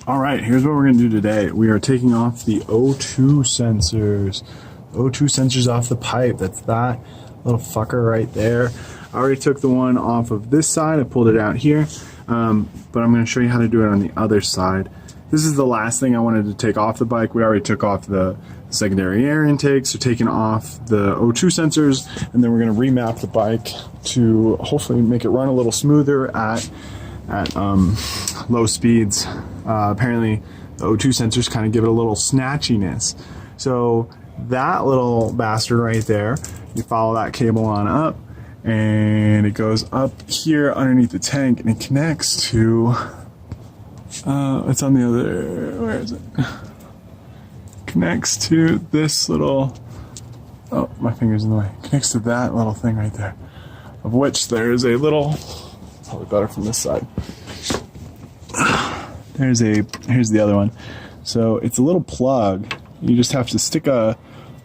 All right, here's what we're gonna do today. We are taking off the O2 sensors. O2 sensors off the pipe. That's that little fucker right there. I already took the one off of this side. I pulled it out here, but I'm gonna show you how to do it on the other side. This is the last thing I wanted to take off the bike. We already took off the secondary air intake, so taking off the O2 sensors, and then we're gonna remap the bike to hopefully make it run a little smoother at low speeds. Apparently the O2 sensors kind of give it a little snatchiness. So that little bastard right there, you follow that cable on up and it goes up here underneath the tank and it connects to, it's on the other, where is it? Connects to this little, oh, my finger's in the way. Connects to that little thing right there, of which there is a little, probably better from this side. Here's the other one. So it's a little plug. You just have to stick a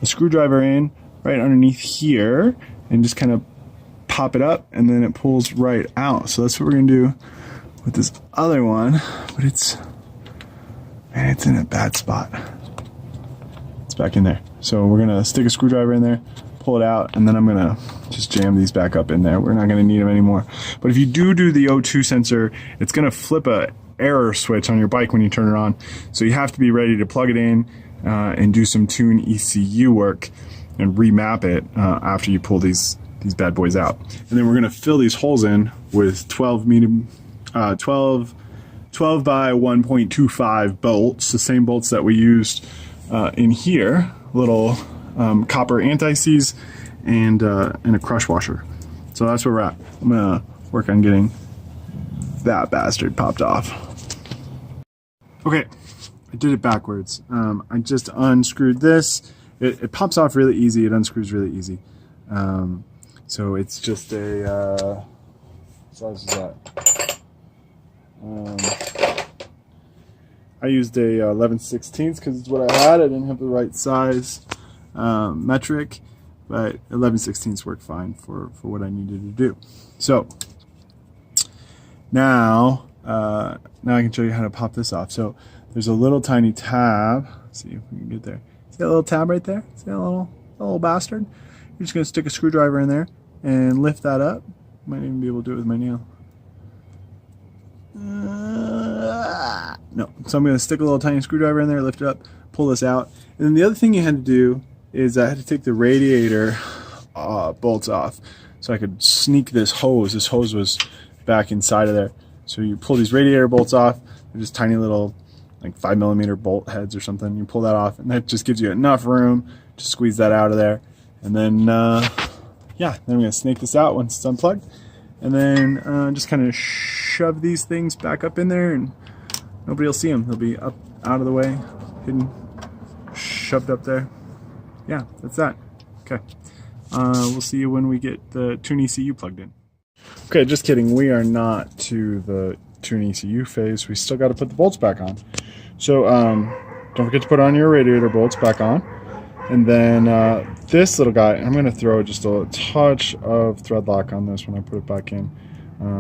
screwdriver in right underneath here and just kind of pop it up, and then it pulls right out. So that's what we're gonna do with this other one, but it's in a bad spot. It's back in there. So we're gonna stick a screwdriver in there, pull it out, and then I'm gonna just jam these back up in there. We're not gonna need them anymore. But if you do the O2 sensor, it's gonna flip a error switch on your bike when you turn it on. So you have to be ready to plug it in and do some tuneecu work and remap it after you pull these bad boys out. And then we're gonna fill these holes in with 12 by 1.25 bolts, the same bolts that we used in here, little copper anti-seize and a crush washer. So that's where we're at. I'm gonna work on getting that bastard popped off. Okay, I did it backwards. I just unscrewed this. It pops off really easy. It unscrews really easy. So it's just a, what size is that? I used a 11/16 because it's what I had. I didn't have the right size metric, but 11/16 worked fine for what I needed to do. So now I can show you how to pop this off. So there's a little tiny tab. Let's see if we can get there. See that little tab right there? See that little bastard? You're just gonna stick a screwdriver in there and lift that up. Might even be able to do it with my nail. No. So I'm gonna stick a little tiny screwdriver in there, lift it up, pull this out. And then the other thing you had to do is I had to take the radiator bolts off so I could sneak this hose. This hose was back inside of there. So you pull these radiator bolts off. They're just tiny little, like 5mm bolt heads or something. You pull that off, and that just gives you enough room to squeeze that out of there. And then, yeah, then I'm gonna snake this out once it's unplugged, and then just kind of shove these things back up in there, and nobody will see them. They'll be up, out of the way, hidden, shoved up there. Yeah, that's that. Okay, we'll see you when we get the tuneecu plugged in. Okay, just kidding. We are not to the tuneecu phase. We still got to put the bolts back on. So don't forget to put on your radiator bolts back on. And then this little guy, I'm going to throw just a touch of thread lock on this when I put it back in,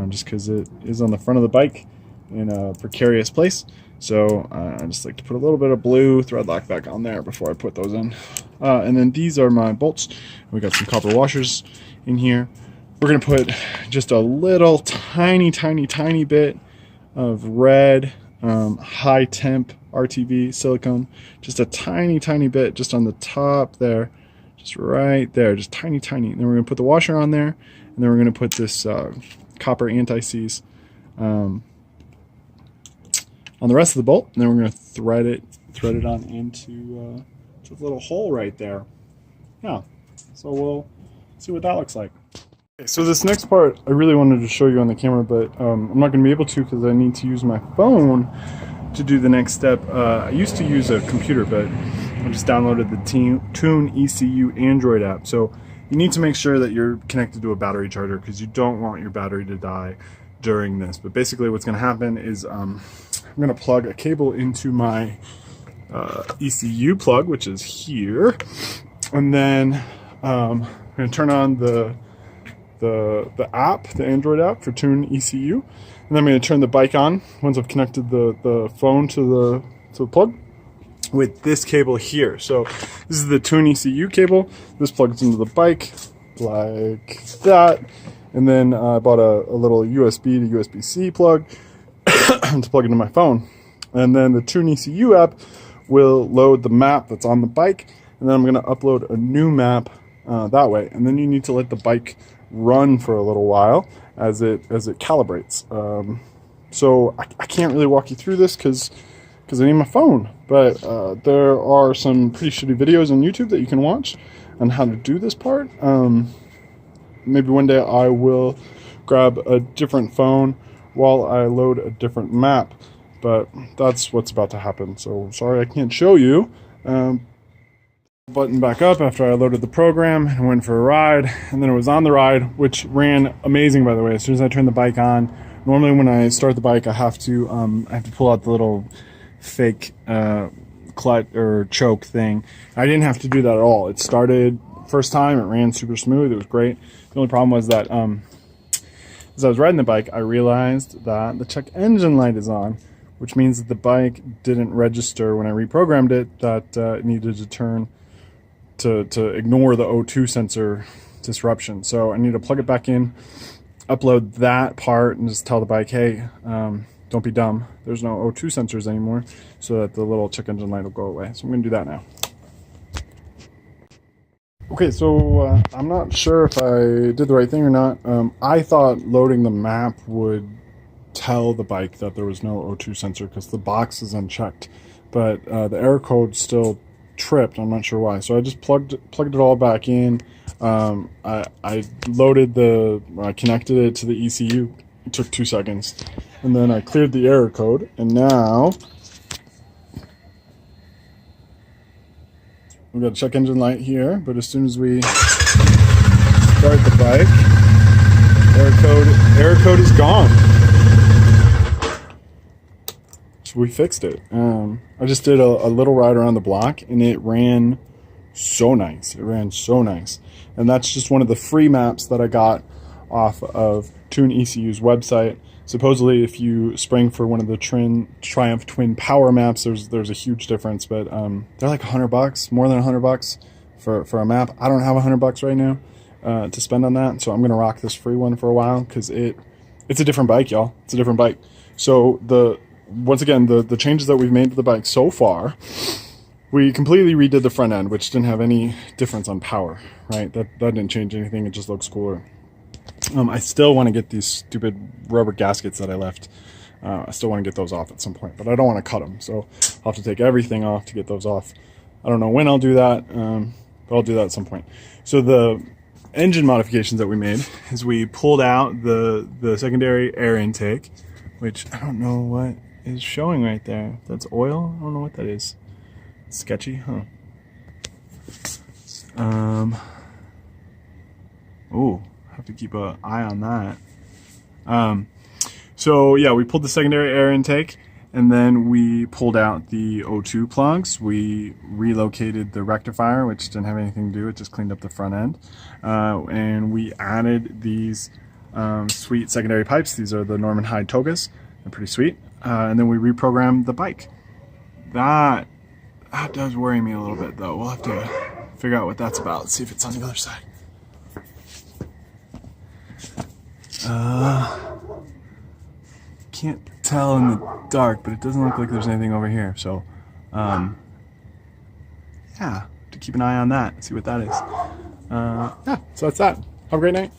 just because it is on the front of the bike in a precarious place. So I just like to put a little bit of blue thread lock back on there before I put those in. And then these are my bolts. We got some copper washers in here. We're going to put just a little tiny bit of red high temp RTV silicone, just a tiny bit just on the top there, just right there, just tiny. And then we're going to put the washer on there, and then we're going to put this copper anti-seize on the rest of the bolt, and then we're going to thread it on into the little hole right there. Yeah, so we'll see what that looks like. So this next part I really wanted to show you on the camera, but I'm not going to be able to because I need to use my phone to do the next step. I used to use a computer, but I just downloaded the tuneecu Android app. So you need to make sure that you're connected to a battery charger because you don't want your battery to die during this. But basically what's going to happen is I'm going to plug a cable into my ECU plug, which is here, and then I'm going to turn on the the app, the Android app for tuneecu, and then I'm going to turn the bike on once I've connected the phone to the plug with this cable here. So this is the tuneecu cable. This plugs into the bike like that, and then I bought a little USB to USB-C plug to plug into my phone, and then the tuneecu app will load the map that's on the bike, and then I'm going to upload a new map that way, and then you need to let the bike run for a little while as it calibrates. So I can't really walk you through this because I need my phone, but there are some pretty shitty videos on YouTube that you can watch on how to do this part. Maybe one day I will grab a different phone while I load a different map, but that's what's about to happen. So sorry I can't show you. Button back up after I loaded the program and went for a ride, and then it was on the ride, which ran amazing, by the way. As soon as I turned the bike on, normally when I start the bike I have to pull out the little fake clutch or choke thing. I didn't have to do that at all. It started first time, it ran super smooth, it was great. The only problem was that as I was riding the bike, I realized that the check engine light is on, which means that the bike didn't register when I reprogrammed it that it needed to turn to ignore the O2 sensor disruption. So I need to plug it back in, upload that part, and just tell the bike, hey, don't be dumb, there's no O2 sensors anymore, so that the little check engine light will go away. So I'm going to do that now. Okay, so I'm not sure if I did the right thing or not. I thought loading the map would tell the bike that there was no O2 sensor because the box is unchecked, but the error code still tripped. I'm not sure why. So I just plugged it all back in. I loaded I connected it to the ECU. It took 2 seconds, and then I cleared the error code, and now we've got a check engine light here, but as soon as we start the bike, error code is gone. So we fixed it. I just did a little ride around the block, and it ran so nice. It ran so nice. And that's just one of the free maps that I got off of tuneecu's website. Supposedly, if you spring for one of the Triumph Twin Power maps, there's a huge difference, but they're like $100, more than $100 for a map. I don't have $100 right now to spend on that, so I'm gonna rock this free one for a while because it's a different bike, y'all. It's a different bike. So once again, the changes that we've made to the bike so far, we completely redid the front end, which didn't have any difference on power, right? That didn't change anything. It just looks cooler. I still want to get these stupid rubber gaskets that I left. I still want to get those off at some point, but I don't want to cut them. So I'll have to take everything off to get those off. I don't know when I'll do that, but I'll do that at some point. So the engine modifications that we made is we pulled out the secondary air intake, which I don't know what is showing right there. That's oil? I don't know what that is. It's sketchy, huh? Ooh, have to keep an eye on that. So yeah, we pulled the secondary air intake, and then we pulled out the O2 plugs. We relocated the rectifier, which didn't have anything to do, it just cleaned up the front end. And we added these sweet secondary pipes. These are the Norman Hyde Togas. They're pretty sweet. And then we reprogrammed the bike. That does worry me a little bit, though. We'll have to figure out what that's about. See if it's on the other side. Can't tell in the dark, but it doesn't look like there's anything over here. So, yeah, to keep an eye on that, see what that is. Yeah, so that's that. Have a great night.